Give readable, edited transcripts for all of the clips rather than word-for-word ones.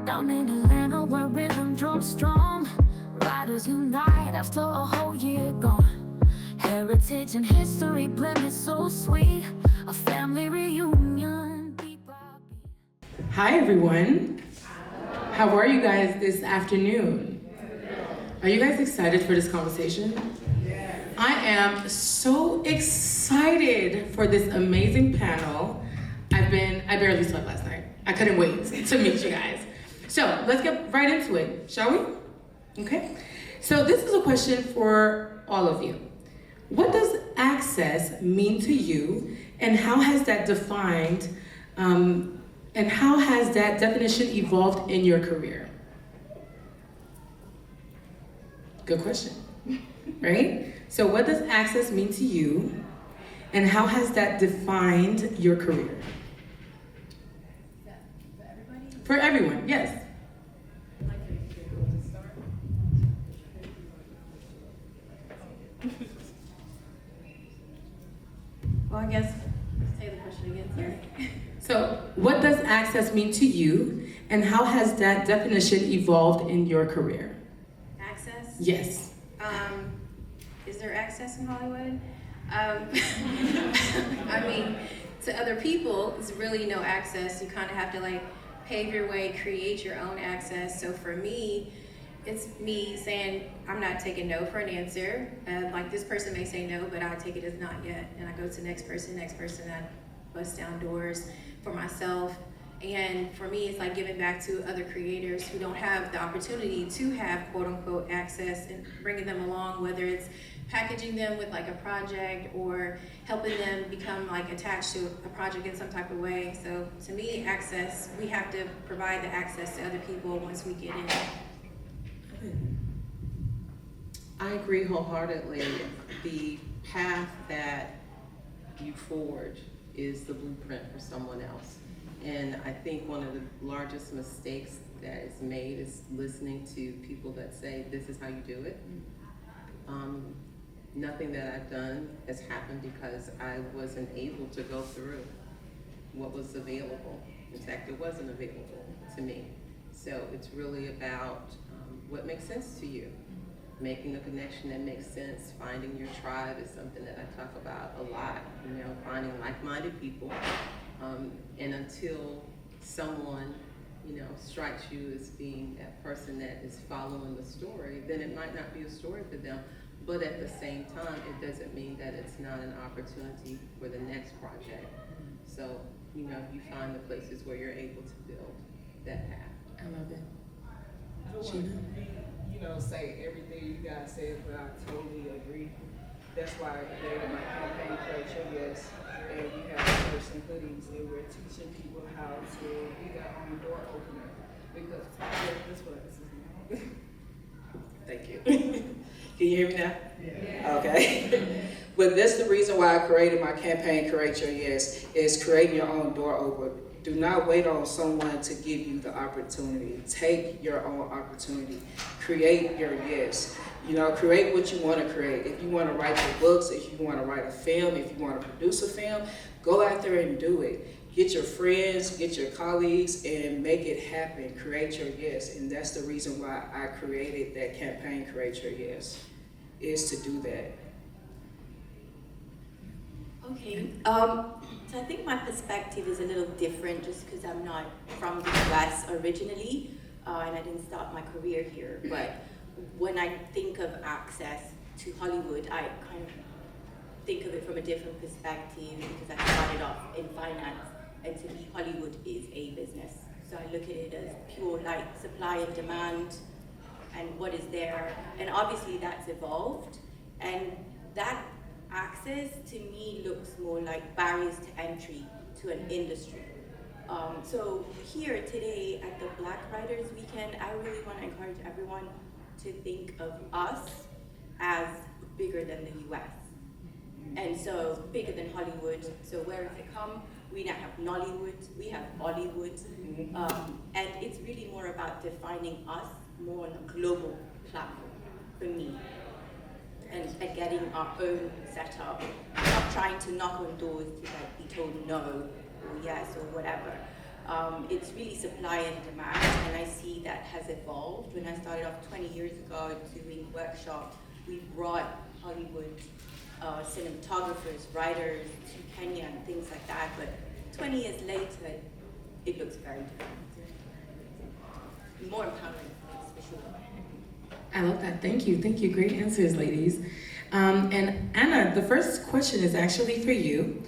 Down in Atlanta where rhythm drums strong, riders unite after a whole year gone. Heritage and history blended so sweet, a family reunion beat by beat. Hi everyone. How are you guys this afternoon? Are you guys excited for this conversation? I am so excited for this amazing panel. I barely slept last night. I couldn't wait to meet you guys. So let's get right into it, shall we? Okay. So this is a question for all of you. What does access mean to you, and how has that defined, and how has that definition evolved in your career? Good question, right? So what does access mean to you, and how has that defined your career? For everyone, yes. Well, I guess, say the question again, sorry. So, what does access mean to you, and how has that definition evolved in your career? Access? Yes. Is there access in Hollywood? I mean, to other people, it's really no access. You kind of have to like pave your way, create your own access. So for me, it's me saying, I'm not taking no for an answer. Like this person may say no, but I take it as not yet. And I go to the next person, I bust down doors for myself. And for me, it's like giving back to other creators who don't have the opportunity to have quote unquote access, and bringing them along, whether it's packaging them with like a project or helping them become like attached to a project in some type of way. So to me, access, we have to provide the access to other people once we get in. I agree wholeheartedly. The path that you forge is the blueprint for someone else. And I think one of the largest mistakes that is made is listening to people that say, this is how you do it. Nothing that I've done has happened because I wasn't able to go through what was available. In fact, it wasn't available to me. So it's really about what makes sense to you. Making a connection that makes sense, finding your tribe is something that I talk about a lot, finding like-minded people. And until someone, strikes you as being that person that is following the story, then it might not be a story for them. But at the same time, it doesn't mean that it's not an opportunity for the next project. So, you find the places where you're able to build that path. I love it. I don't want to, say everything you guys said, but I totally agree. That's why I created my campaign, Create Your Yes, and we have shirts and hoodies, and we're teaching people how to be their own door opener. Because this is Thank you. Can you hear me now? Yeah. Okay. But that's the reason why I created my campaign, Create Your Yes, is creating your own door opener. Do not wait on someone to give you the opportunity. Take your own opportunity. Create your yes. Create what you want to create. If you want to write your books, if you want to write a film, if you want to produce a film, go out there and do it. Get your friends, get your colleagues, and make it happen. Create your yes. And that's the reason why I created that campaign, Create Your Yes, is to do that. Okay, so I think my perspective is a little different just because I'm not from the US originally, and I didn't start my career here. But when I think of access to Hollywood, I kind of think of it from a different perspective because I started off in finance, and to me, Hollywood is a business. So I look at it as pure like supply and demand and what is there. And obviously that's evolved, and that access to me looks more like barriers to entry to an industry. So here today at the Black Writers Weekend, I really want to encourage everyone to think of us as bigger than the US. And so bigger than Hollywood. So where does it come? We now have Nollywood, we have Bollywood. And it's really more about defining us more on a global platform for me. And getting our own setup, not trying to knock on doors to like be told no or yes or whatever. It's really supply and demand, and I see that has evolved. When I started off 20 years ago doing workshops, we brought Hollywood cinematographers, writers to Kenya and things like that, but 20 years later, it looks very different. More empowering, for sure. I love that. Thank you. Thank you. Great answers, ladies. And Anna, the first question is actually for you.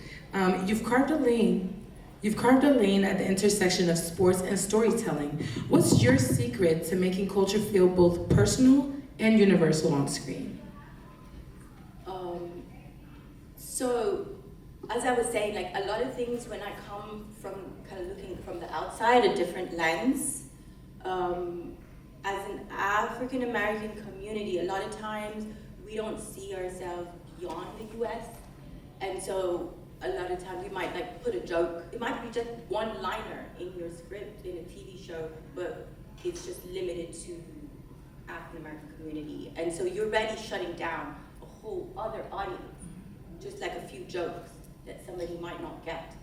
You've carved a lane at the intersection of sports and storytelling. What's your secret to making culture feel both personal and universal on screen? So, as I was saying, like a lot of things when I come from kind of looking from the outside, a different lens. As an African American community, a lot of times we don't see ourselves beyond the US. And so a lot of times you might like put a joke, it might be just one liner in your script in a TV show, but it's just limited to African American community. And so you're already shutting down a whole other audience, just like a few jokes that somebody might not get.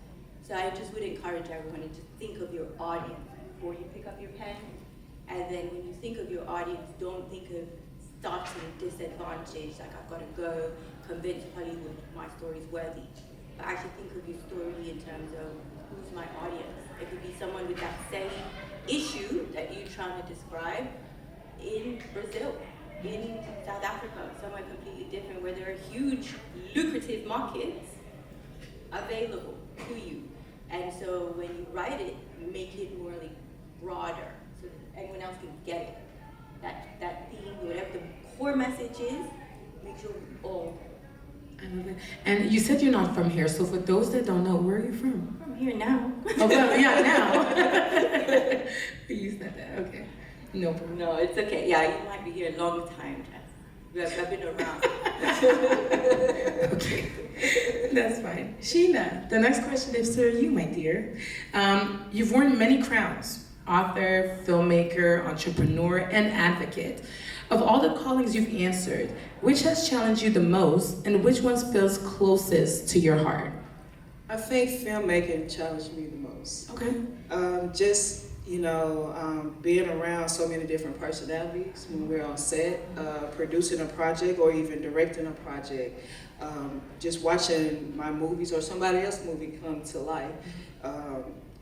So I just would encourage everyone to just think of your audience before you pick up your pen. And then when you think of your audience, don't think of starting disadvantaged, like I've got to go convince Hollywood my story is worthy. But actually think of your story in terms of who's my audience. It could be someone with that same issue that you're trying to describe in Brazil, in South Africa, somewhere completely different, where there are huge, lucrative markets available to you. And so when you write it, make it more like broader, so that anyone else can get it. That theme, whatever the core message is, make sure we all. I love it. And you said you're not from here, so for those that don't know, where are you from? I'm here now. Oh, well, yeah, now. You said that, okay. No problem. No, it's okay. Yeah, you might be here a long time, Jess. I've been around. Okay, that's fine. Sheena, the next question is for you, my dear. You've worn many crowns: author, filmmaker, entrepreneur, and advocate. Of all the callings you've answered, which has challenged you the most, and which one feels closest to your heart? I think filmmaking challenged me the most. Okay. Just, being around so many different personalities when we're on set, producing a project or even directing a project, just watching my movies or somebody else's movie come to life.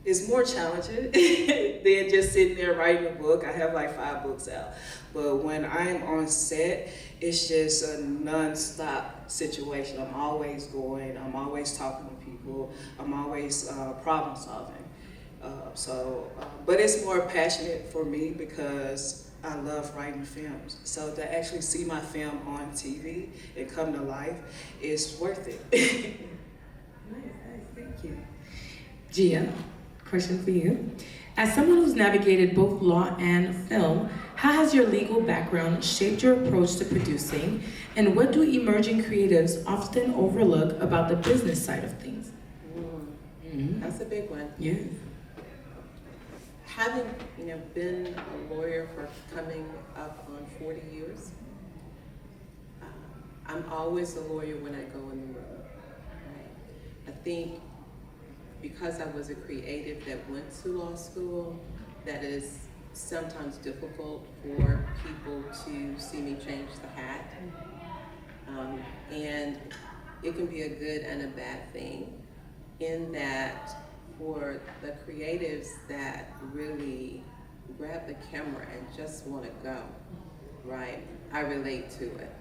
It's more challenging than just sitting there writing a book. I have like 5 books out. But when I'm on set, it's just a non-stop situation. I'm always going, I'm always talking to people, I'm always problem solving. But it's more passionate for me because I love writing films. So to actually see my film on TV and come to life is worth it. Nice, thank you. Gia, question for you. As someone who's navigated both law and film, how has your legal background shaped your approach to producing, and what do emerging creatives often overlook about the business side of things? That's a big one. Yeah. Having been a lawyer for coming up on 40 years, I'm always a lawyer when I go in the room. Right? I think because I was a creative that went to law school, that is sometimes difficult for people to see me change the hat. And it can be a good and a bad thing in that for the creatives that really grab the camera and just want to go, right? I relate to it,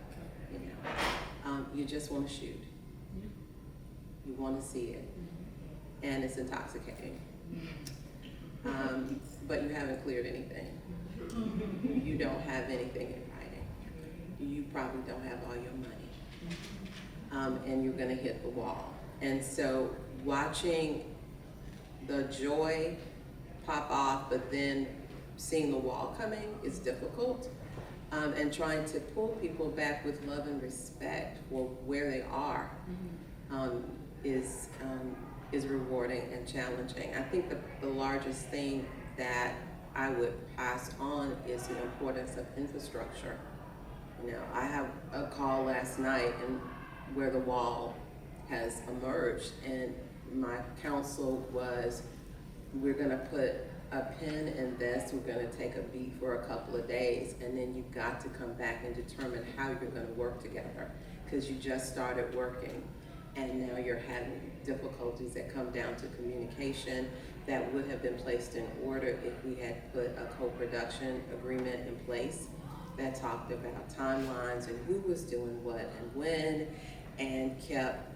you just want to shoot. You want to see it, and it's intoxicating. But you haven't cleared anything. You don't have anything in writing. You probably don't have all your money. And you're gonna hit the wall. And so watching the joy pop off, but then seeing the wall coming is difficult. And trying to pull people back with love and respect for where they are is rewarding and challenging. I think the largest thing that I would pass on is the importance of infrastructure. I have a call last night and where the wall has emerged, and my counsel was we're gonna put a pin in this, we're gonna take a beat for a couple of days, and then you've got to come back and determine how you're gonna work together, because you just started working, and now you're having difficulties that come down to communication that would have been placed in order if we had put a co-production agreement in place that talked about timelines and who was doing what and when, and kept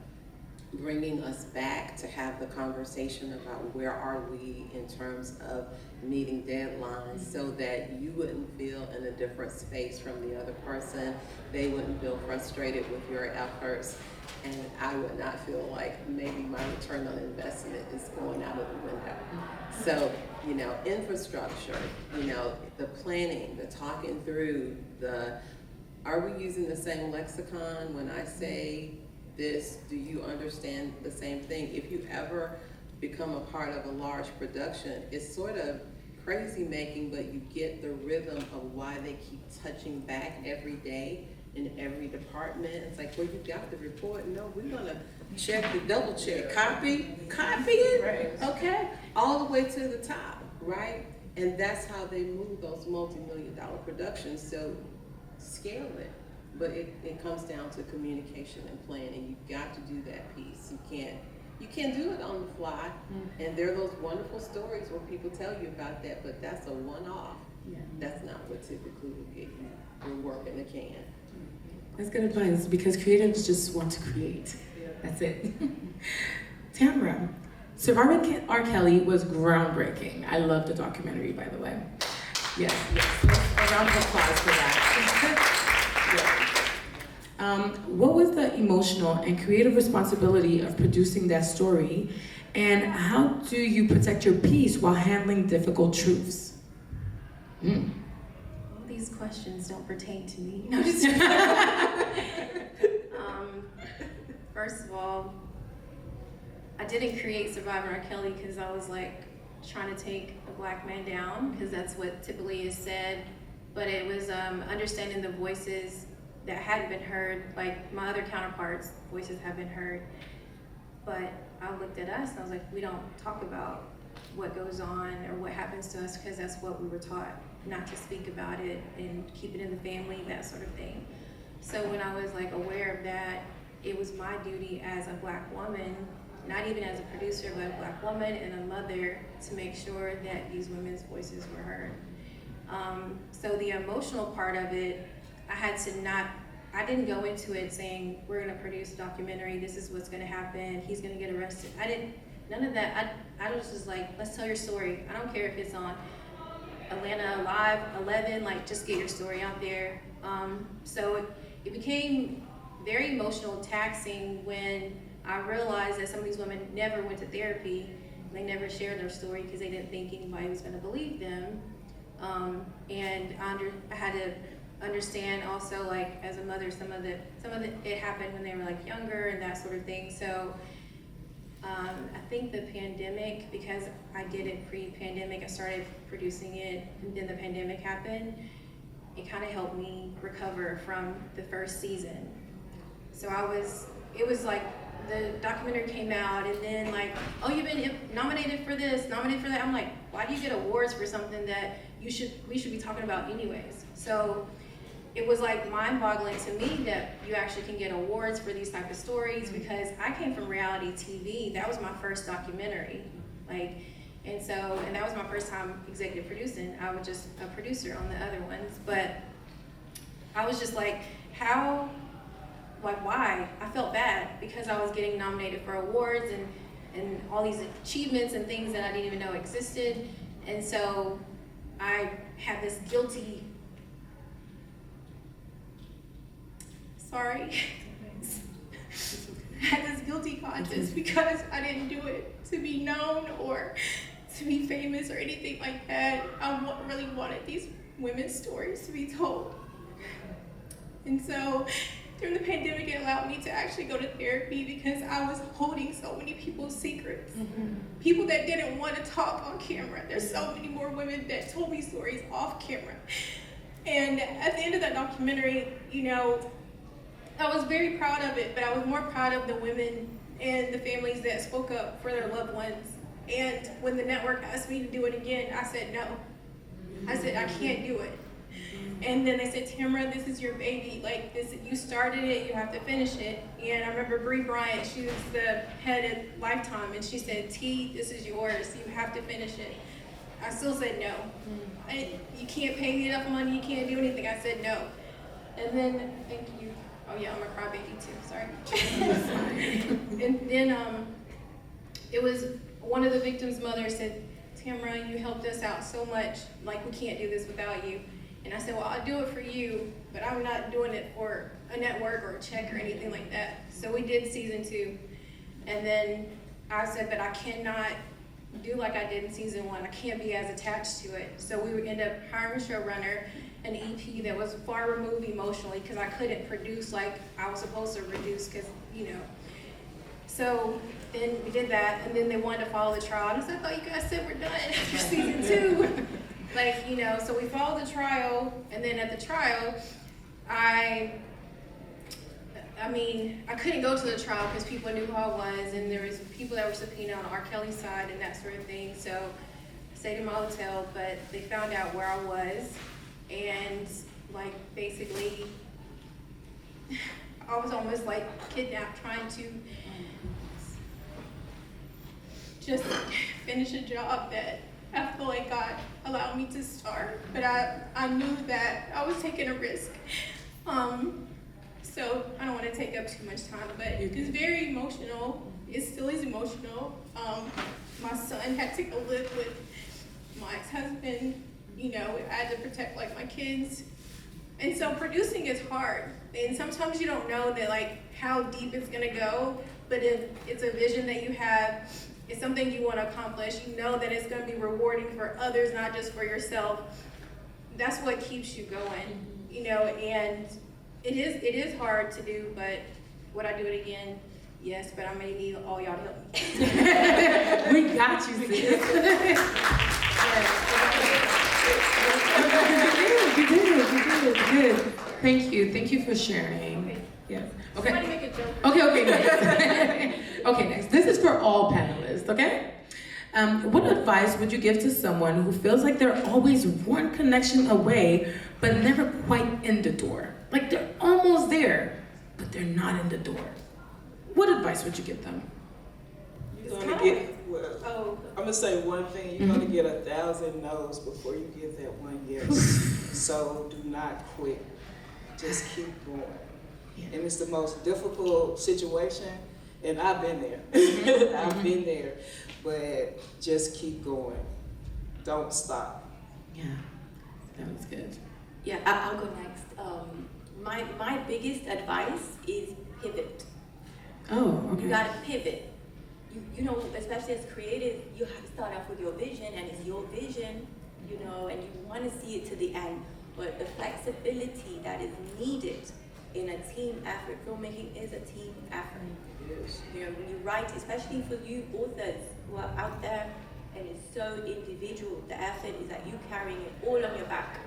bringing us back to have the conversation about where are we in terms of meeting deadlines, so that you wouldn't feel in a different space from the other person, they wouldn't feel frustrated with your efforts, and I would not feel like maybe my return on investment is going out of the window. So, you know, infrastructure, you know, the planning, the talking through, are we using the same lexicon? When I say this, do you understand the same thing? If you ever become a part of a large production, it's sort of crazy making, but you get the rhythm of why they keep touching back every day in every department. It's like, well, you got the report. No, we're gonna check the double check. Copy it, Right. okay? All the way to the top, right? And that's how they move those multi-million-dollar productions. So scale it. But it comes down to communication and planning. You've got to do that piece. You can't do it on the fly. And there are those wonderful stories where people tell you about that, but that's a one-off. Yeah. That's not what typically will get you your work in the can. That's good advice, because creatives just want to create. That's it. Tamra, Surviving R. Kelly was groundbreaking. I love the documentary, by the way. Yes. A round of applause for that. Yeah. What was the emotional and creative responsibility of producing that story, and how do you protect your peace while handling difficult truths? These questions don't pertain to me. No, just first of all, I didn't create Surviving R. Kelly because I was like trying to take a black man down, because that's what typically is said. But it was understanding the voices that hadn't been heard, like my other counterparts' voices have been heard. But I looked at us and I was like, we don't talk about what goes on or what happens to us, because that's what we were taught, not to speak about it and keep it in the family, that sort of thing. So when I was like aware of that, it was my duty as a black woman, not even as a producer, but a black woman and a mother, to make sure that these women's voices were heard. So the emotional part of it, I didn't go into it saying, we're gonna produce a documentary, this is what's gonna happen, he's gonna get arrested. None of that. I was just like, let's tell your story. I don't care if it's on Atlanta Live 11, like just get your story out there. So it became very emotional, taxing, when I realized that some of these women never went to therapy. They never shared their story because they didn't think anybody was gonna believe them. And I had to understand also, like as a mother, some of it happened when they were like younger and that sort of thing. So I think the pandemic, because I did it pre-pandemic, I started producing it, and then the pandemic happened, it kind of helped me recover from the first season. So it was like the documentary came out, and then like, oh, you've been nominated for this, nominated for that. I'm like, why do you get awards for something that we should be talking about anyways? So it was like mind-boggling to me that you actually can get awards for these type of stories, because I came from reality TV. That was my first documentary, and that was my first time executive producing. I was just a producer on the other ones, but I was just like, why? I felt bad because I was getting nominated for awards and all these achievements and things that I didn't even know existed, and so I had this guilty. I had this guilty conscience because I didn't do it to be known or to be famous or anything like that. I really wanted these women's stories to be told. And so during the pandemic, it allowed me to actually go to therapy, because I was holding so many people's secrets. People that didn't want to talk on camera. There's so many more women that told me stories off camera. And at the end of that documentary, I was very proud of it, but I was more proud of the women and the families that spoke up for their loved ones And when the network asked me to do it again, I said no. I said, I can't do it. And then they said, Tamra, this is your baby. Like, this, you started it, you have to finish it. And I remember Bree Bryant, she was the head at Lifetime, and she said, T, this is yours. You have to finish it. I still said no. You can't pay me enough money, you can't do anything. I said no. And then, thank you. Oh yeah, I'm a crybaby too, sorry. And then it was one of the victims' mothers said, Tamra, you helped us out so much, like we can't do this without you. And I said, well, I'll do it for you, but I'm not doing it for a network or a check or anything like that. So we did season 2. And then I said, but I cannot do like I did in season 1. I can't be as attached to it. So we would end up hiring a showrunner, an EP that was far removed emotionally because I couldn't produce like I was supposed to produce because, you know. So then we did that, and then they wanted to follow the trial. And I said, I thought you guys said we're done after season 2. Like, you know, so we followed the trial, and then at the trial, I couldn't go to the trial because people knew who I was, and there was people that were subpoenaed on R. Kelly's side and that sort of thing. So I stayed in my hotel, but they found out where I was, and like basically, I was almost like kidnapped, trying to just finish a job that I feel like God allowed me to start, but I knew that I was taking a risk. So I don't want to take up too much time, but it's very emotional. It still is emotional. My son had to go live with my ex-husband. You know, I had to protect like my kids. And so producing is hard. And sometimes you don't know that like how deep it's gonna go, but if it's a vision that you have, it's something you want to accomplish, you know that it's going to be rewarding for others, not just for yourself. That's what keeps you going, you know, and it is hard to do, but would I do it again? Yes, but I may need all y'all to help me. We got you, sis. You did. Thank you for sharing. Okay. Yes. Somebody Okay. make a joke. Okay, next. Okay, next. This is for all panelists, okay? What advice would you give to someone who feels like they're always one connection away, but never quite in the door? Like they're almost there, but they're not in the door. What advice would you give them? You're gonna get, well, I'm gonna say one thing, you're gonna get 1,000 no's before you get that one yes. So do not quit, just keep going. And it's the most difficult situation, and I've been there. I've been there, but just keep going. Don't stop. Yeah, that was good. Yeah, I'll go next. My biggest advice is pivot. Oh, okay. You gotta pivot. You know, especially as creatives, you have to start off with your vision, and it's your vision, you know, and you want to see it to the end. But the flexibility that is needed in a team effort, filmmaking is a team effort. Yes. You know, when you write, especially for you authors who are out there, and it's so individual, the effort is that you carrying it all on your back.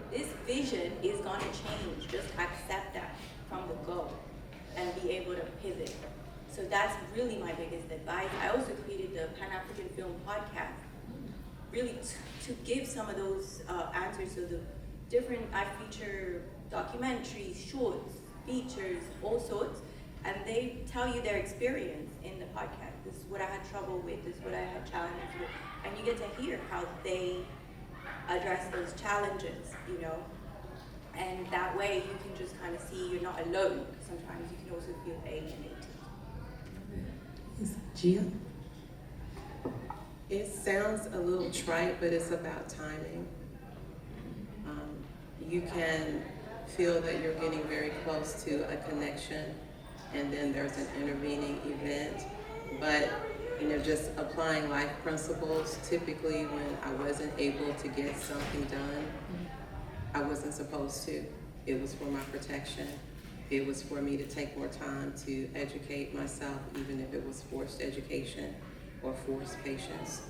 This vision is gonna change. Just accept that from the go and be able to pivot. So that's really my biggest advice. I also created the Pan-African Film Podcast, really to give some of those answers. So the different, I feature documentaries, shorts, features, all sorts, and they tell you their experience in the podcast. This is what I had trouble with, this is what I had challenges with, and you get to hear how they address those challenges, you know, and that way you can just kind of see you're not alone. Sometimes you can also feel alienated. Gia? It sounds a little trite, but it's about timing. You can feel that you're getting very close to a connection, and then there's an intervening event. But, you know, just applying life principles, typically when I wasn't able to get something done, I wasn't supposed to. It was for my protection. It was for me to take more time to educate myself, even if it was forced education or forced patience.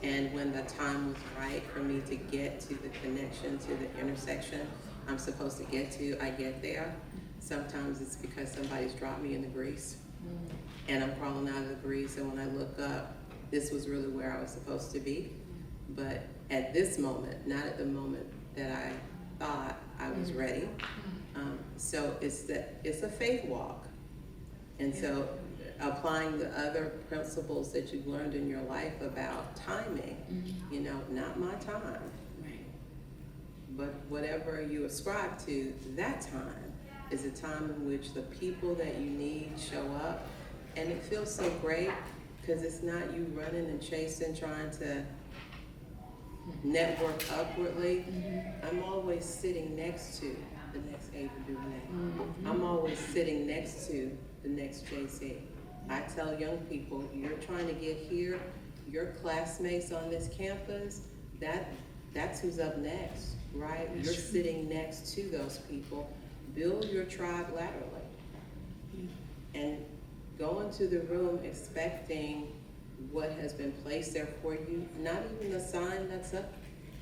And when the time was right for me to get to the connection, to the intersection I'm supposed to get to, I get there. Sometimes it's because somebody's dropped me in the grease and I'm crawling out of the grease, and when I look up, this was really where I was supposed to be. But at this moment, not at the moment that I thought I was ready. So it's a faith walk. And so applying the other principles that you've learned in your life about timing, you know, not my time, but whatever you ascribe to, that time is a time in which the people that you need show up. And it feels so great because it's not you running and chasing, trying to network upwardly. I'm always sitting next to the next Ava DuVernay. I'm always sitting next to the next JC. I tell young people, you're trying to get here, your classmates on this campus, that's who's up next, right? You're sitting next to those people. Build your tribe laterally. And go into the room expecting what has been placed there for you, not even the sign that's up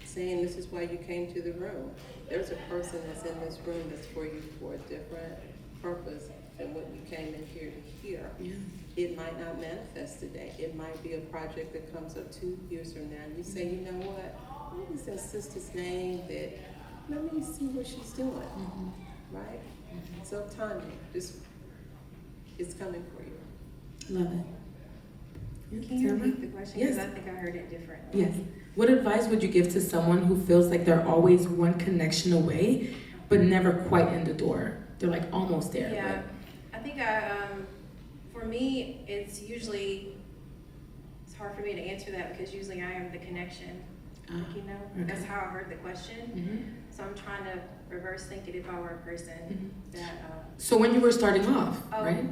saying this is why you came to the room. There's a person that's in this room that's for you for a different purpose than what you came in here to hear. It might not manifest today. It might be a project that comes up 2 years from now and you say, you know what is that sister's name that, let me see what she's doing, right? So timing, it's coming for you. Love it. Can you repeat the question? Yes. Because I think I heard it differently. Yes. What advice would you give to someone who feels like they're always one connection away, but never quite in the door? They're like almost there. Yeah, I think for me, it's hard for me to answer that because usually I am the connection. That's how I heard the question. So I'm trying to reverse think it if I were a person that. So when you were starting off, right?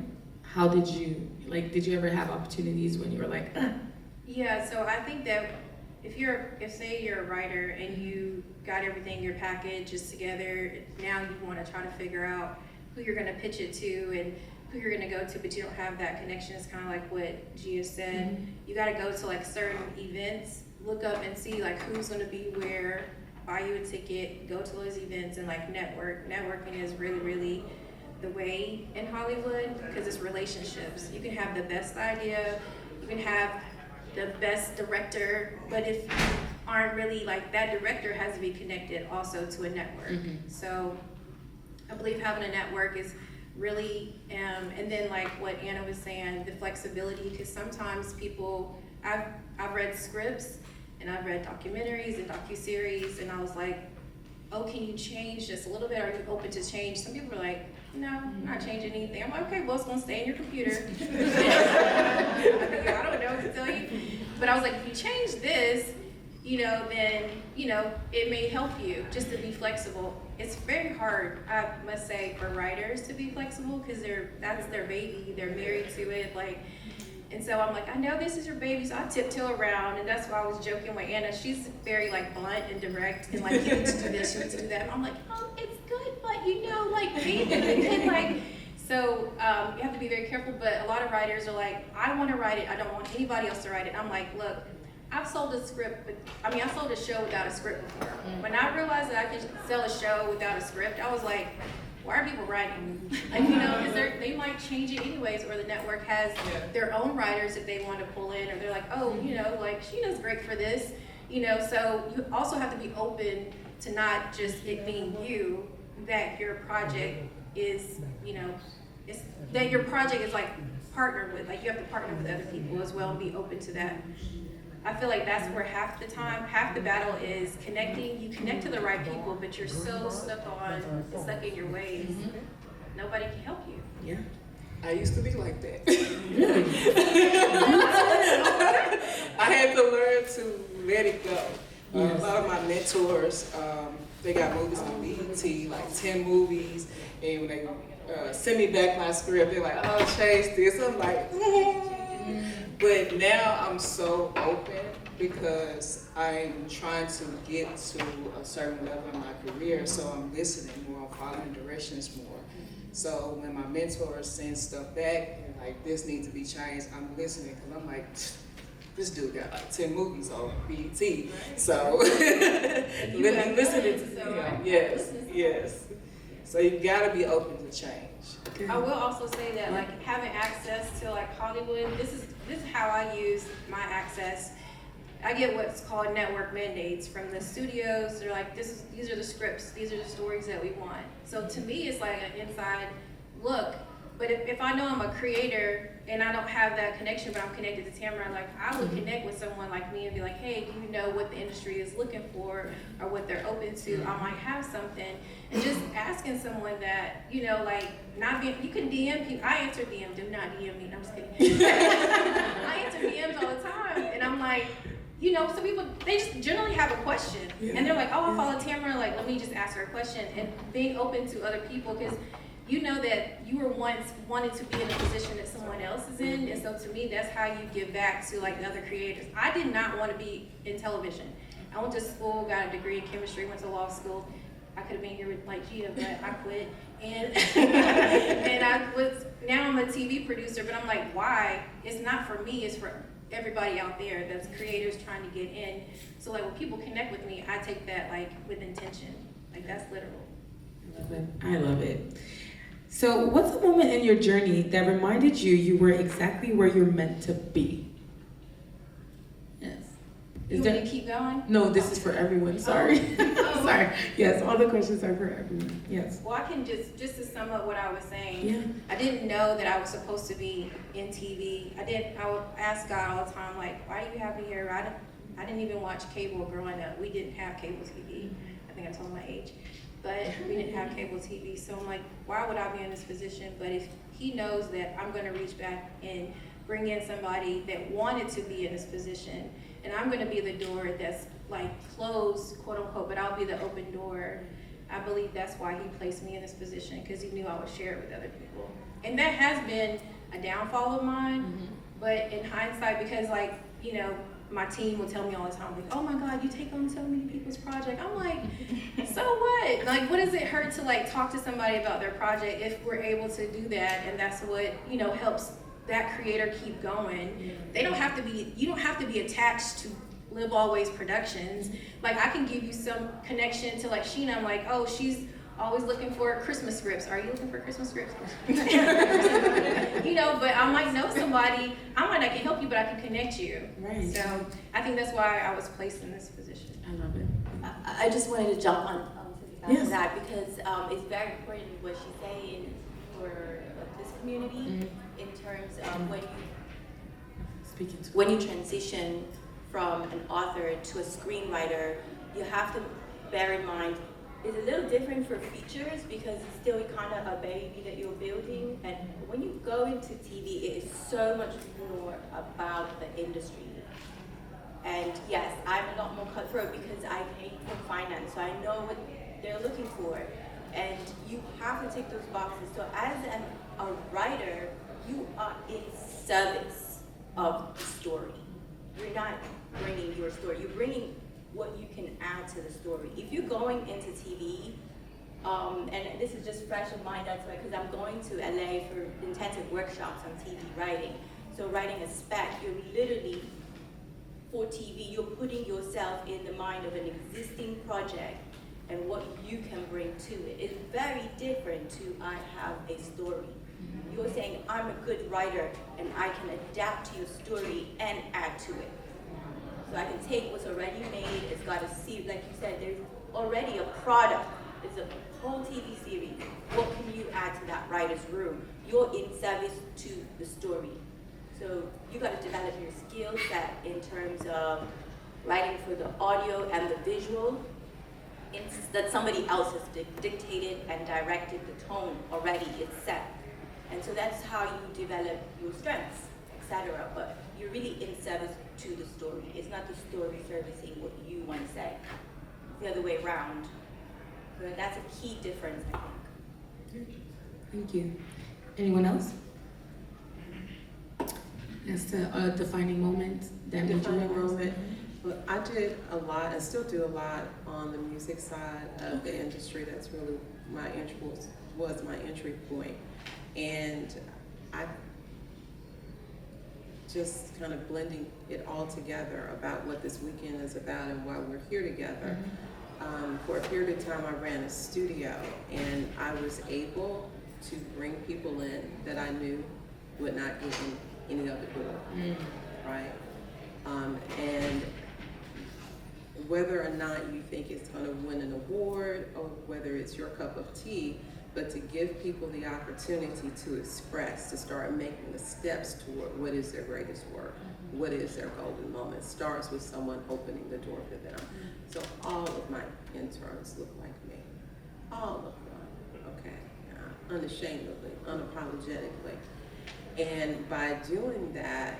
How did you did you ever have opportunities when you were like, Yeah, so I think that if say you're a writer and you got everything, your package is together, now you want to try to figure out who you're going to pitch it to and who you're going to go to, but you don't have that connection. It's kind of like what Gia said. You got to go to like certain events, look up and see like who's going to be where, buy you a ticket, go to those events and like network. Networking is really, really the way in Hollywood because it's relationships. You can have the best idea, you can have the best director, but if you aren't really like that director has to be connected also to a network. So I believe having a network is really, and then like what Anna was saying, the flexibility, because sometimes people, I've read scripts and I've read documentaries and docuseries and I was like, oh, can you change just a little bit? Are you open to change? Some people are like, no, I'm not changing anything. I'm like, okay, well, it's gonna stay in your computer. I don't know what to tell you. But I was like, if you change this, then, it may help you just to be flexible. It's very hard, I must say, for writers to be flexible because that's their baby. They're married to it, and so I'm like, I know this is your baby, so I tiptoe around, and that's why I was joking with Anna. She's very blunt and direct, and you need to do this, you need to do that. And I'm like, oh, it's good, but baby, so you have to be very careful. But a lot of writers are like, I want to write it. I don't want anybody else to write it. I'm like, look, I've sold a script, I sold a show without a script before. When I realized that I could sell a show without a script, I was like, why are people writing? Because they might change it anyways, or the network has their own writers that they want to pull in, or they're like, oh, Sheena's great for this, so you also have to be open to not just it being you, that your project is, that your project is partnered with, you have to partner with other people as well and be open to that. I feel like that's where half the battle is connecting. You connect to the right people, but you're so stuck in your ways. Nobody can help you. Yeah. I used to be like that. I had to learn to let it go. A lot of my mentors, they got movies on BET, 10 movies, and when they send me back my script, they're like, oh, change this. I'm like, But now I'm so open because I'm trying to get to a certain level in my career, so I'm listening more, I'm following directions more. So when my mentors send stuff back and this needs to be changed, I'm listening because I'm like, this dude got 10 movies on BET, so listening to him. Yes. So you gotta be open to change. Okay. I will also say that like having access to like Hollywood, this is how I use my access. I get what's called network mandates from the studios. They're like, these are the scripts, these are the stories that we want. So to me, it's like an inside look. But if I know I'm a creator and I don't have that connection, but I'm connected to Tamra, like I would connect with someone like me and be like, hey, do you know what the industry is looking for or what they're open to? I might have something. And just asking someone that, you know, like not being, you can DM people. I answer DMs, do not DM me. No, I'm just kidding. I answer DMs all the time. And I'm like, you know, some people, they just generally have a question. Yeah. And they're like, oh, I follow Tamra, like, let me just ask her a question. And being open to other people, because you know that you were once wanted to be in a position that someone else is in, and so to me, that's how you give back to like the other creators. I did not want to be in television. I went to school, got a degree in chemistry, went to law school. I could have been here with like Gia, but I quit. And now I'm a TV producer, but I'm like, why? It's not for me, it's for everybody out there that's creators trying to get in. So like when people connect with me, I take that like with intention. Like that's literal. I love it. I love it. So what's a moment in your journey that reminded you were exactly where you're meant to be? Yes. You want me to keep going? No, this is for everyone. Sorry. Oh. Sorry. Yes, all the questions are for everyone. Yes. Well, I can just to sum up what I was saying. Yeah. I didn't know that I was supposed to be in TV. I would ask God all the time, like, why do you have me here? I didn't even watch cable growing up. We didn't have cable TV. I think I told my age. But we didn't have cable TV. So I'm like, why would I be in this position? But if he knows that I'm going to reach back and bring in somebody that wanted to be in this position, and I'm going to be the door that's like closed, quote unquote, but I'll be the open door. I believe that's why he placed me in this position, because he knew I would share it with other people. And that has been a downfall of mine, but in hindsight, because like, you know, my team will tell me all the time, like, oh my God, you take on so many people's project. I'm like, so what? Like, what does it hurt to like talk to somebody about their project if we're able to do that? And that's what, you know, helps that creator keep going. They don't have to be, you don't have to be attached to Live Always Productions. Like I can give you some connection to like Sheena. I'm like, oh, she's always looking for Christmas scripts. Are you looking for Christmas scripts? You know, but I might know somebody. I might not can help you, but I can connect you. Right. So I think that's why I was placed in this position. I love it. I just wanted to jump on to Yes. that because it's very important what she's saying for this community in terms of when you transition from an author to a screenwriter, you have to bear in mind it's a little different for features because it's still kind of a baby that you're building. And when you go into TV, it is so much more about the industry. And yes, I'm a lot more cutthroat because I came from finance, so I know what they're looking for. And you have to tick those boxes. So as a writer, you are in service of the story. You're not bringing your story, you're bringing what you can add to the story. If you're going into TV, and this is just fresh in mind, that's why, because I'm going to LA for intensive workshops on TV writing. So writing a spec, you're literally, for TV, you're putting yourself in the mind of an existing project and what you can bring to it. It's very different to I have a story. You're saying I'm a good writer and I can adapt to your story and add to it. So I can take what's already made, it's got a seed, like you said, there's already a product. It's a whole TV series. What can you add to that writer's room? You're in service to the story. So you got to develop your skill set in terms of writing for the audio and the visual. It's that somebody else has dictated and directed the tone already, it's set. And so that's how you develop your strengths, etc. But you're really in service to the story. It's not the story servicing what you want to say. It's the other way around. So that's a key difference, I think. Thank you. Anyone else? That's the defining moment that made you Defining realize. moment. Well, I did a lot, and still do a lot on the music side of the industry. That's really my was my entry point. And I just kind of blending it all together about what this weekend is about and why we're here together. For a period of time, I ran a studio, and I was able to bring people in that I knew would not get in any other door, right? And whether or not you think it's going to win an award or whether it's your cup of tea, but to give people the opportunity to express, to start making the steps toward what is their greatest work, what is their golden moment, starts with someone opening the door for them. So all of my interns look like me, all of them, okay, unashamedly, unapologetically. And by doing that,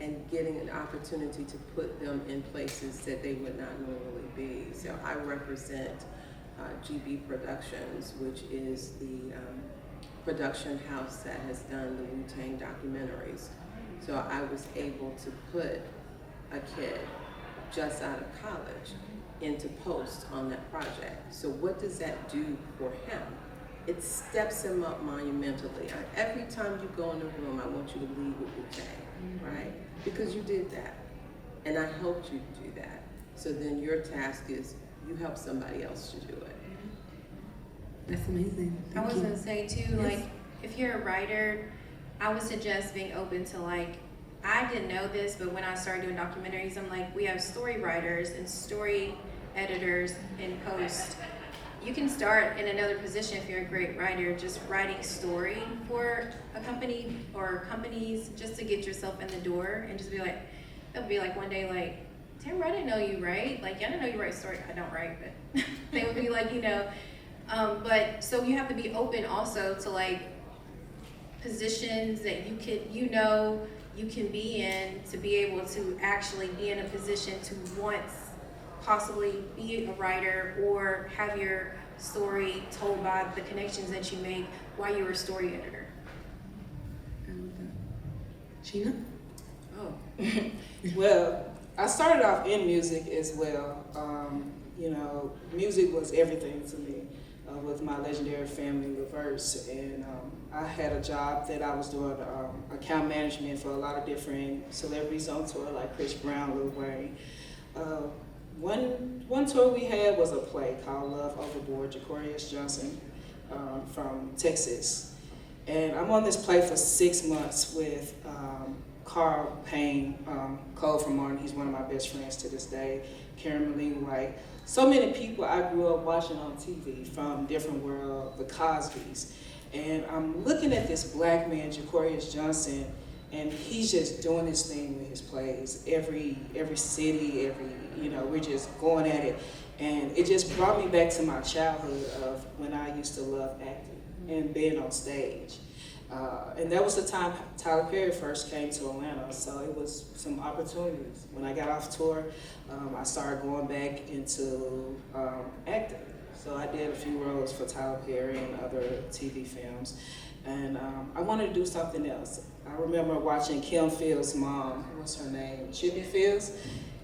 and getting an opportunity to put them in places that they would not normally be. So I represent GB Productions, which is the production house that has done the Wu-Tang documentaries. So I was able to put a kid just out of college into post on that project. So what does that do for him? It steps him up monumentally. Every time you go in the room, I want you to leave with Wu-Tang, right? Because you did that, and I helped you do that. So then your task is you help somebody else to do it. That's amazing. I Thank was you. gonna say too, like, if you're a writer, I would suggest being open to, like, I didn't know this, but when I started doing documentaries, I'm like, we have story writers and story editors in post. You can start in another position if you're a great writer, just writing story for a company or companies just to get yourself in the door and just be like, they'll be like one day like, Tamra, I didn't know you write. Like, yeah, I didn't know you write story. I don't write, but they would be like, you know, but so you have to be open also to like positions that you could, you know, you can be in to be able to actually be in a position to once possibly be a writer or have your story told by the connections that you make while you're a story editor. I love that. Sheena? Oh, well, I started off in music as well. You know, music was everything to me with my legendary family, Reverse, and I had a job that I was doing account management for a lot of different celebrities on tour, like Chris Brown, Lil Wayne. One tour we had was a play called Love Overboard, Jacorius Johnson from Texas. And I'm on this play for 6 months with Carl Payne, Cole from Martin. He's one of my best friends to this day. Karen Malene White. So many people I grew up watching on TV from different world, the Cosbys. And I'm looking at this black man, Jacorius Johnson, and he's just doing his thing with his plays. Every city, you know, we're just going at it. And it just brought me back to my childhood of when I used to love acting and being on stage. And that was the time Tyler Perry first came to Atlanta, so it was some opportunities. When I got off tour, I started going back into acting. So I did a few roles for Tyler Perry and other TV films. And I wanted to do something else. I remember watching Kim Fields' mom, what's her name, Chippy Fields.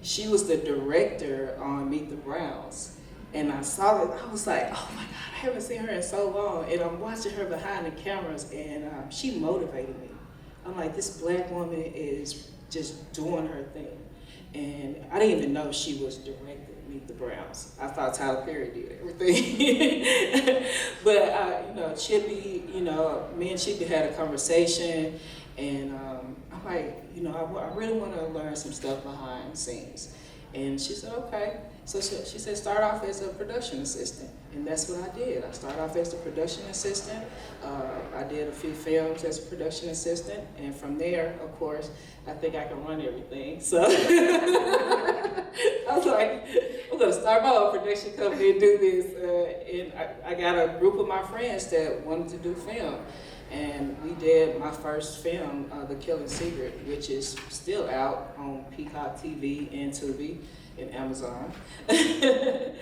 She was the director on Meet the Browns. And I saw it, I was like, oh my God, I haven't seen her in so long. And I'm watching her behind the cameras, and she motivated me. I'm like, this black woman is just doing her thing. And I didn't even know she was directing Meet the Browns. I thought Tyler Perry did everything. But, you know, Chippy, you know, me and Chippy had a conversation, and I'm like, you know, I really want to learn some stuff behind the scenes. And she said, okay. So she said, start off as a production assistant. And that's what I did. I started off as a production assistant. I did a few films as a production assistant. And from there, of course, I think I can run everything. So I was like, I'm going to start my own production company and do this. And I got a group of my friends that wanted to do film. And we did my first film, The Killing Secret, which is still out on Peacock TV and Tubi and Amazon. And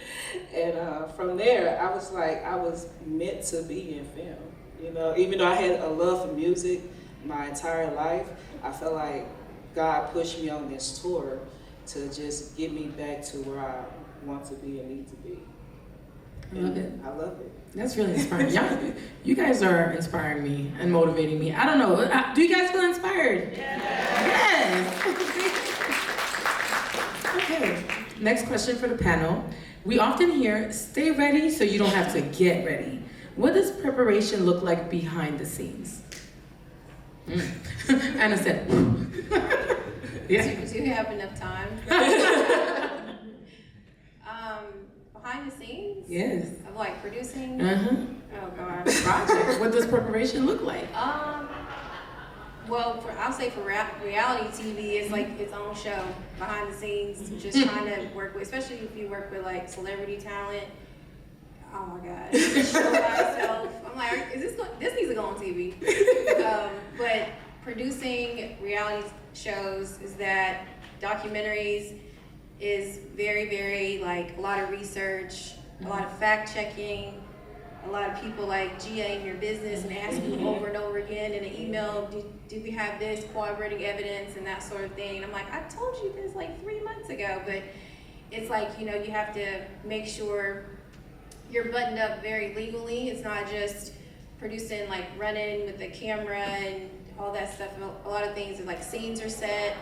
from there, I was like, I was meant to be in film. You know, even though I had a love for music my entire life, I felt like God pushed me on this tour to just get me back to where I want to be and need to be. I love it. I love it. That's really inspiring. You guys are inspiring me and motivating me. I don't know. Do you guys feel inspired? Yes. Okay. Next question for the panel. We often hear, stay ready so you don't have to get ready. What does preparation look like behind the scenes? Anna said, yeah. Do you have enough time? Behind the scenes? Yes. Of like producing? Oh gosh. Project. What does preparation look like? Well, I'll say for reality TV, it's like its own show behind the scenes. Just trying to work with, especially if you work with like celebrity talent. Oh my God, show by itself. I'm like, this needs to go on TV. But producing reality shows is that documentaries is very, very like a lot of research, a lot of fact checking. A lot of people like Gia in your business and ask you over and over again in an email, do we have this corroborating evidence and that sort of thing. And I'm like, I told you this like 3 months ago, but it's like, you have to make sure you're buttoned up very legally. It's not just producing like running with the camera and all that stuff. A lot of things like scenes are set.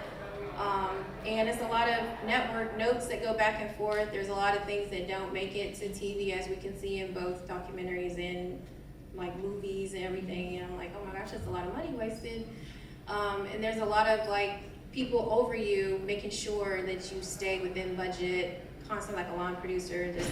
And it's a lot of network notes that go back and forth. There's a lot of things that don't make it to TV, as we can see in both documentaries and like movies and everything. And I'm like, oh my gosh, that's a lot of money wasted. And there's a lot of like people over you making sure that you stay within budget, constantly like a line producer, just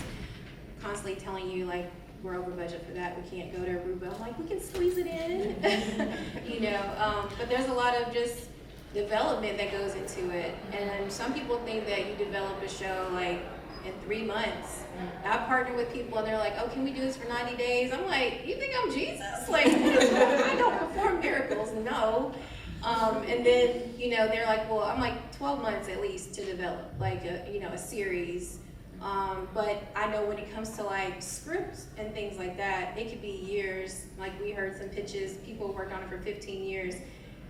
constantly telling you like, we're over budget for that, we can't go to Aruba. I'm like, we can squeeze it in, but there's a lot of just development that goes into it. And some people think that you develop a show like in 3 months. I partner with people and they're like, oh, can we do this for 90 days? I'm like, you think I'm Jesus? Like, I don't perform miracles, no. And then, they're like, well, I'm like 12 months at least to develop like a series. But I know when it comes to like scripts and things like that, it could be years. Like we heard some pitches, people worked on it for 15 years.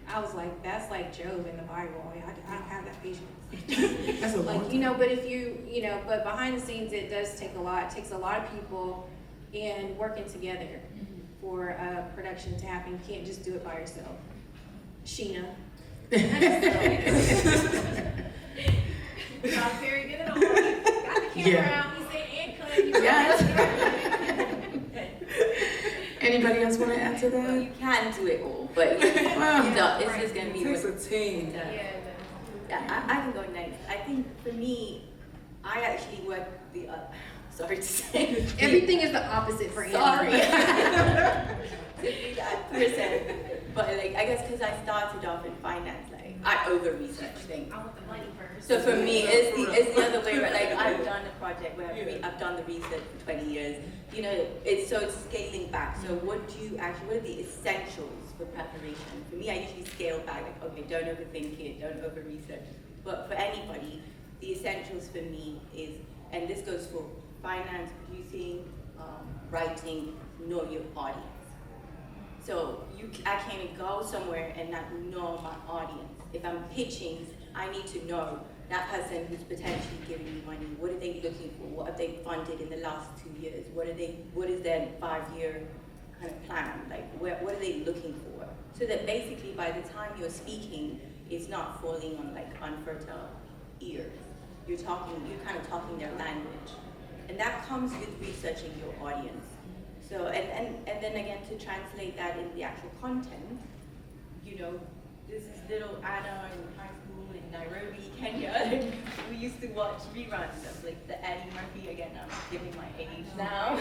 I was like, that's like Job in the Bible. I don't have that patience. That's a long time. But if but behind the scenes, it does take a lot. It takes a lot of people and working together for a production to happen. You can't just do it by yourself. Sheena. Not very good at all. Got the camera out. He said, and cut. Yes. Anybody else want to add to Well, that? you can do it all, but it's just going to be It takes a team. Yeah, I can go next. I think for me, I actually work sorry to say. Everything is the opposite for Anna. Sorry. To be that person. But like, I guess because I started off in finance, like I over-research things. I want the money first. So for me, it's the other way around. Like I've done a project where I've done the research for 20 years. It's scaling back. So what are the essentials for preparation? For me, I usually scale back. Like, okay, don't overthink it, don't over-research. But for anybody, the essentials for me is, and this goes for finance, producing, writing, know your audience. So I can't go somewhere and not know my audience. If I'm pitching, I need to know that person who's potentially giving me money. What are they looking for? What have they funded in the last 2 years? What is their 5-year kind of plan? Like what are they looking for? So that basically by the time you're speaking, it's not falling on like unfertile ears. You're kind of talking their language. And that comes with researching your audience. So, and then again, to translate that in the actual content, this is little Anna in high school in Nairobi, Kenya. We used to watch reruns of like the Eddie Murphy, again, I'm giving my age now.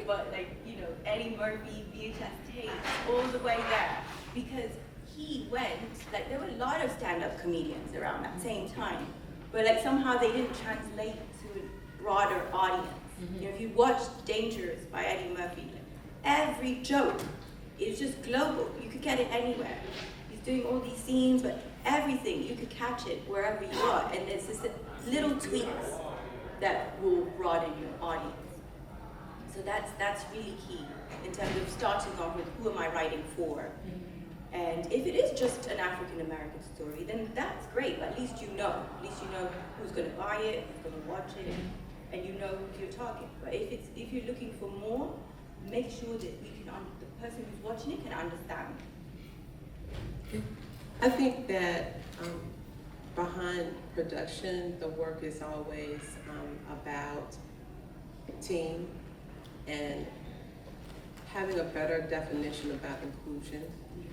But like, Eddie Murphy, VHS tapes, all the way there. Because he went, like there were a lot of stand-up comedians around that same time. But like somehow they didn't translate to a broader audience. If you watch Dangerous by Eddie Murphy, every joke is just global. You could get it anywhere. He's doing all these scenes, but everything, you could catch it wherever you are. And there's just little tweaks that will broaden your audience. So that's really key in terms of starting off with who am I writing for? And if it is just an African American story, then that's great. But at least you know. At least you know who's going to buy it, who's going to watch it. And you know who's your target. But if you're looking for more, make sure that the person who's watching it can understand. I think that behind production, the work is always about team and having a better definition about inclusion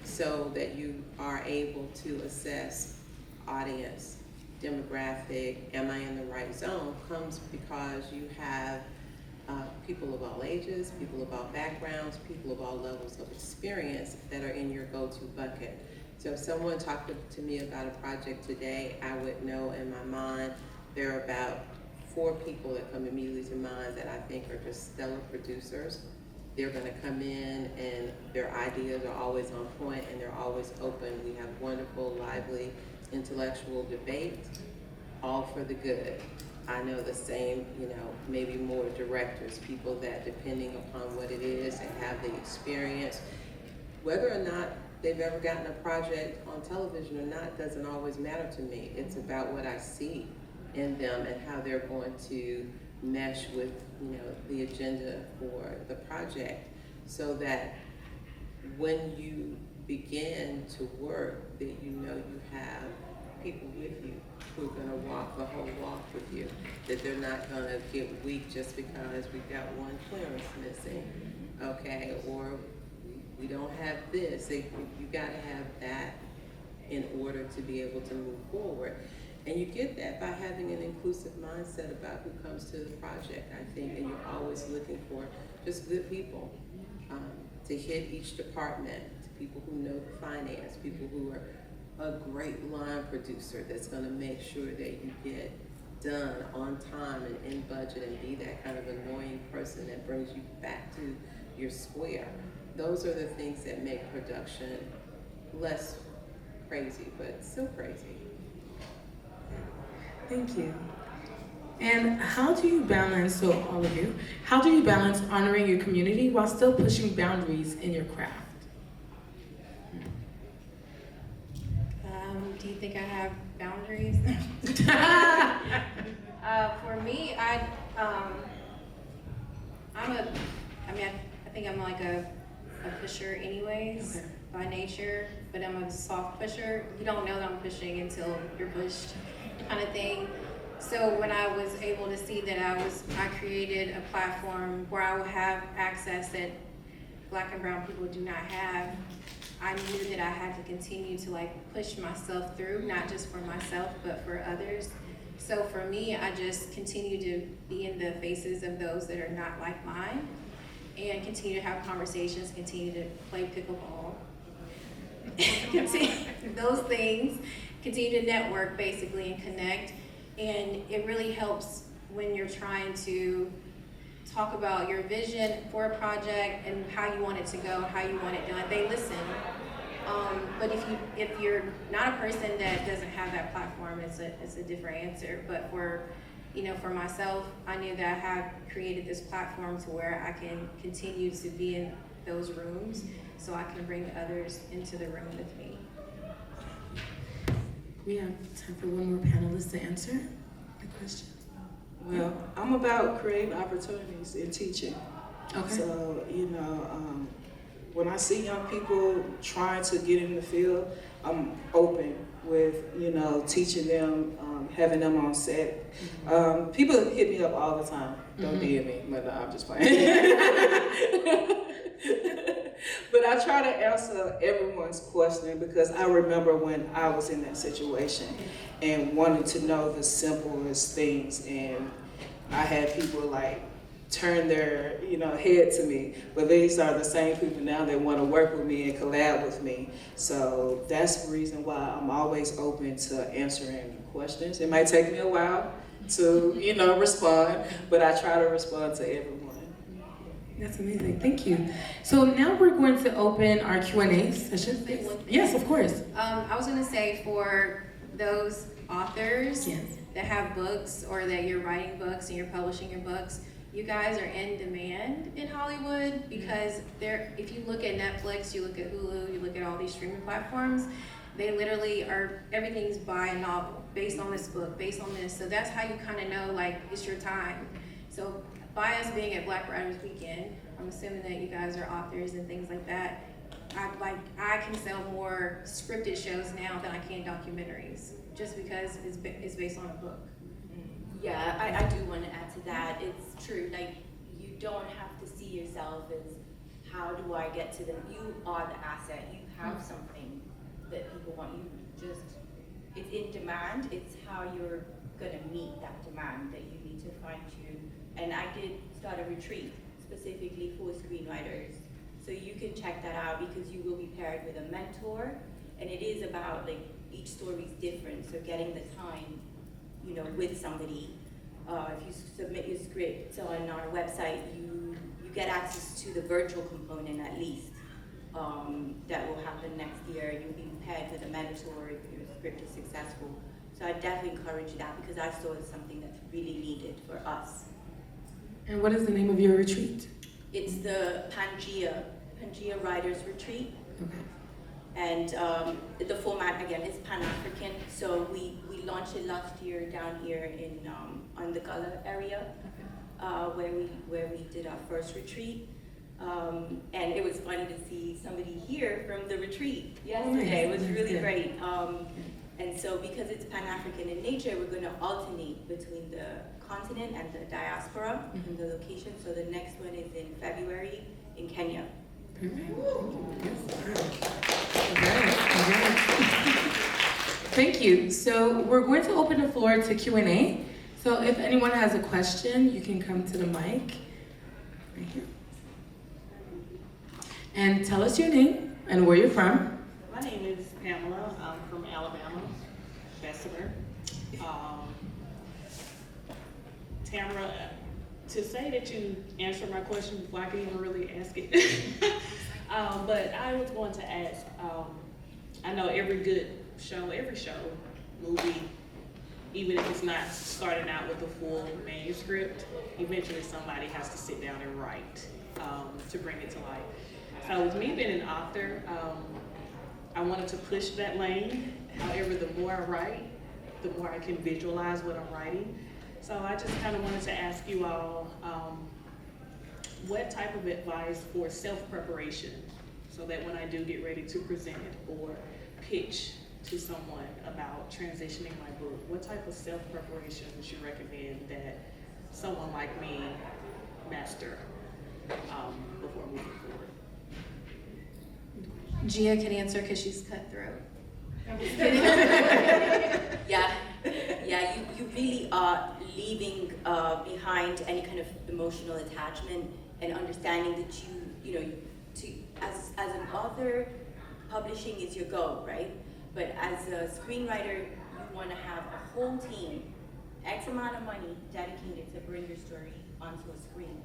so that you are able to assess audience, demographic, am I in the right zone, comes because you have people of all ages, people of all backgrounds, people of all levels of experience that are in your go-to bucket. So if someone talked to me about a project today, I would know in my mind there are about 4 people that come immediately to mind that I think are just stellar producers. They're gonna come in and their ideas are always on point and they're always open. We have wonderful, lively, intellectual debate, all for the good. I know the same, maybe more directors, people that depending upon what it is and have the experience, whether or not they've ever gotten a project on television or not doesn't always matter to me. It's about what I see in them and how they're going to mesh with, the agenda for the project, so that when you begin to work, that you have people with you who are gonna walk the whole walk with you, that they're not gonna get weak just because we've got one clearance missing, okay, or we don't have this. You gotta have that in order to be able to move forward. And you get that by having an inclusive mindset about who comes to the project, I think, and you're always looking for just good people to hit each department, to people who know the finance, people who are a great line producer that's gonna make sure that you get done on time and in budget and be that kind of annoying person that brings you back to your square. Those are the things that make production less crazy, but still crazy. Thank you. And how do you balance, so all of you, how do you balance honoring your community while still pushing boundaries in your craft? Do you think I have boundaries? For me, I think I'm like a pusher anyways, Okay. by nature, but I'm a soft pusher. You don't know that I'm pushing until you're pushed, kind of thing. So when I was able to see that I created a platform where I will have access that Black and brown people do not have, I knew that I had to continue to push myself through, not just for myself, but for others. So for me, I just continue to be in the faces of those that are not like mine and continue to have conversations, continue to play pickleball, those things, continue to network basically and connect. And it really helps when you're trying to talk about your vision for a project and how you want it to go, how you want it done. They listen. But if you're not a person that doesn't have that platform, it's a different answer. But for myself, I knew that I had created this platform to where I can continue to be in those rooms so I can bring others into the room with me. We have time for one more panelist to answer the question. Well, I'm about creating opportunities in teaching. Okay. So, when I see young people trying to get in the field, I'm open with, teaching them, having them on set. People hit me up all the time. Don't DM me, but no, I'm just playing. But I try to answer everyone's question because I remember when I was in that situation and wanted to know the simplest things, and I had people turn their head to me, but these are the same people now that want to work with me and collab with me. So that's the reason why I'm always open to answering questions. It might take me a while to respond, but I try to respond to everyone. That's amazing. Thank you. So now we're going to open our Q&A session. Yes, of course. I was gonna say for those authors Yes. that have books or that you're writing books and you're publishing your books, you guys are in demand in Hollywood because if you look at Netflix, you look at Hulu, you look at all these streaming platforms, they literally everything's by a novel, based on this book, based on this. So that's how you kind of know it's your time. So by us being at Black Writers Weekend, I'm assuming that you guys are authors and things like that. I can sell more scripted shows now than I can documentaries, just because it's based on a book. Yeah, I do want to add to that. It's true, like, you don't have to see yourself as, how do I get to them? You are the asset. You have something that people want. You just, it's in demand. It's how you're going to meet that demand that you need to fine tune. And I did start a retreat specifically for screenwriters. So you can check that out, because you will be paired with a mentor. And it is about, like, each story is different. So getting the time, you know, with somebody. If you submit your script on our website, you get access to the virtual component at least. That will happen next year. You'll be paired with a mentor if your script is successful. So I definitely encourage that, because I saw it's something that's really needed for us. And what is the name of your retreat? It's the Pangea Writers Retreat. Okay. And the format, again, is Pan-African. So we launched it last year down here in on the Gullah area, where we did our first retreat. And it was funny to see somebody here from the retreat yesterday. It was really great. And so because it's Pan-African in nature, we're going to alternate between the continent and the diaspora in the location. So the next one is in February in Kenya. Thank you. So we're going to open the floor to Q&A. So if anyone has a question, you can come to the mic right here. And tell us your name and where you're from. My name is Pamela. I'm from Alabama, Bessemer. Tamra, to say that you answered my question before I could even really ask it, but I was going to ask, I know every show, movie, even if it's not starting out with a full manuscript, eventually somebody has to sit down and write to bring it to life. So with me being an author, I wanted to push that lane. However, the more I write, the more I can visualize what I'm writing. So I just kind of wanted to ask you all, what type of advice for self-preparation, so that when I do get ready to present or pitch to someone about transitioning my book, what type of self-preparation would you recommend that someone like me master before moving forward? Gia can answer because she's cutthroat. Yeah, you really are leaving behind any kind of emotional attachment and understanding that you know, as an author, publishing is your goal, right? But as a screenwriter, you want to have a whole team, X amount of money dedicated to bring your story onto a screen.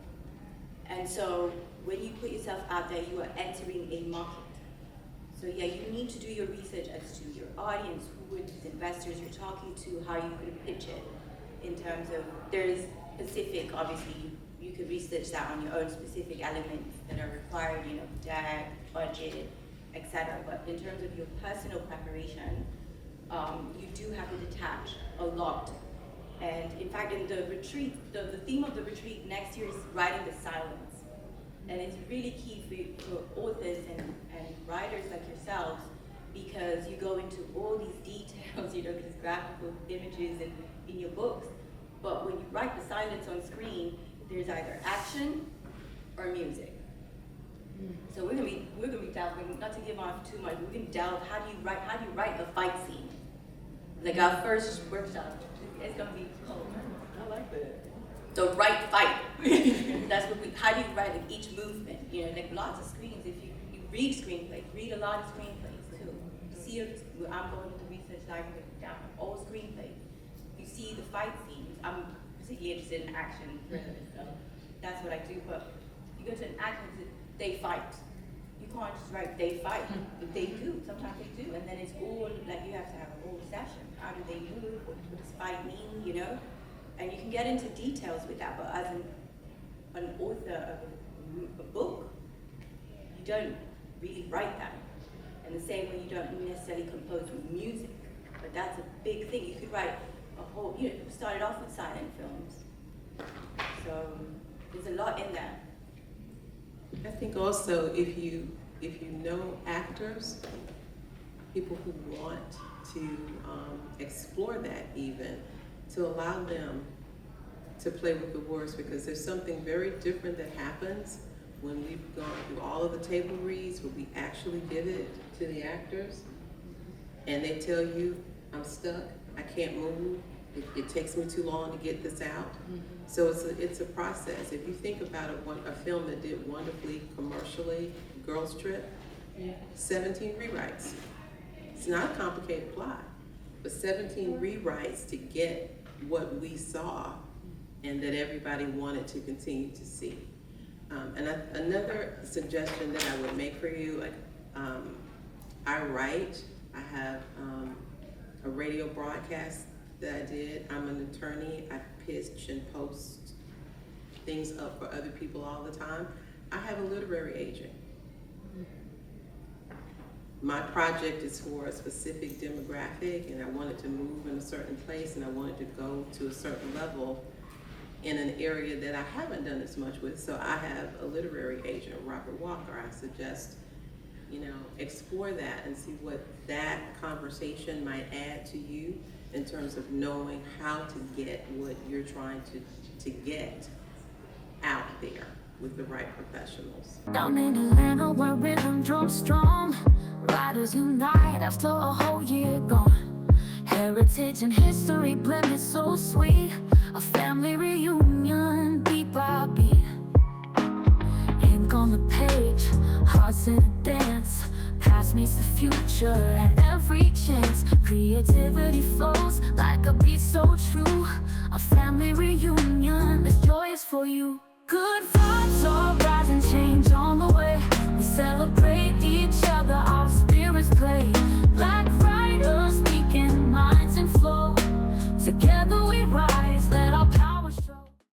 And so when you put yourself out there, you are entering a market. So yeah, you need to do your research as to your audience, who are these investors you're talking to, how you could pitch it in terms of, there's specific, obviously, you could research that on your own specific elements that are required, you know, deck, budget, etc. But in terms of your personal preparation, you do have to detach a lot. And in fact, in the retreat, the theme of the retreat next year is writing the silence. And it's really key for authors and writers like yourselves, because you go into all these details, you know, these graphical images in your books. But when you write the silence on screen, there's either action or music. So we're gonna be delving, not to give off too much, we're gonna delve, how do you write a fight scene? Like our first workshop, it's gonna be cool. I like that. The right fight. That's what how do you write like each movement? You know, like lots of screens, if you read screenplays, read a lot of screenplays too. You see, I'm going to the research library down all screenplays. You see the fight scenes. I'm particularly interested in action thrillers, so that's what I do. But you go to an action, they fight. You can't just write they fight, but they do. Sometimes they do, and then it's all like you have to have a whole session. How do they move? What does fight mean? You know, and you can get into details with that. But as an author of a book, you don't really write that. And the same way you don't necessarily compose with music, but that's a big thing. You could write a whole. You know, started off with silent films, so there's a lot in there. I think also if you if you know actors, people who want to explore that even, to allow them to play with the words, because there's something very different that happens when we've gone through all of the table reads, where we actually give it to the actors, and they tell you, I'm stuck, I can't move, it takes me too long to get this out. So it's a process. If you think about a film that did wonderfully commercially, Girls Trip, 17 rewrites. It's not a complicated plot, but 17 rewrites to get what we saw and that everybody wanted to continue to see. And another suggestion that I would make for you, I write, I have a radio broadcast that I did. I'm an attorney, I pitch and post things up for other people all the time. I have a literary agent. My project is for a specific demographic, and I wanted to move in a certain place, and I wanted to go to a certain level in an area that I haven't done as much with. So I have a literary agent, Robert Walker. I suggest, explore that and see what that conversation might add to you in terms of knowing how to get what you're trying to get out there with the right professionals. Down in Atlanta where rhythm drums strong, riders unite after a whole year gone. Heritage and history blended so sweet, a family reunion beat by beat. Ink on the page, hearts in a dance, past meets the future at every chance. Creativity flows like a beat so true, a family reunion, this joy is for you. Good vibes all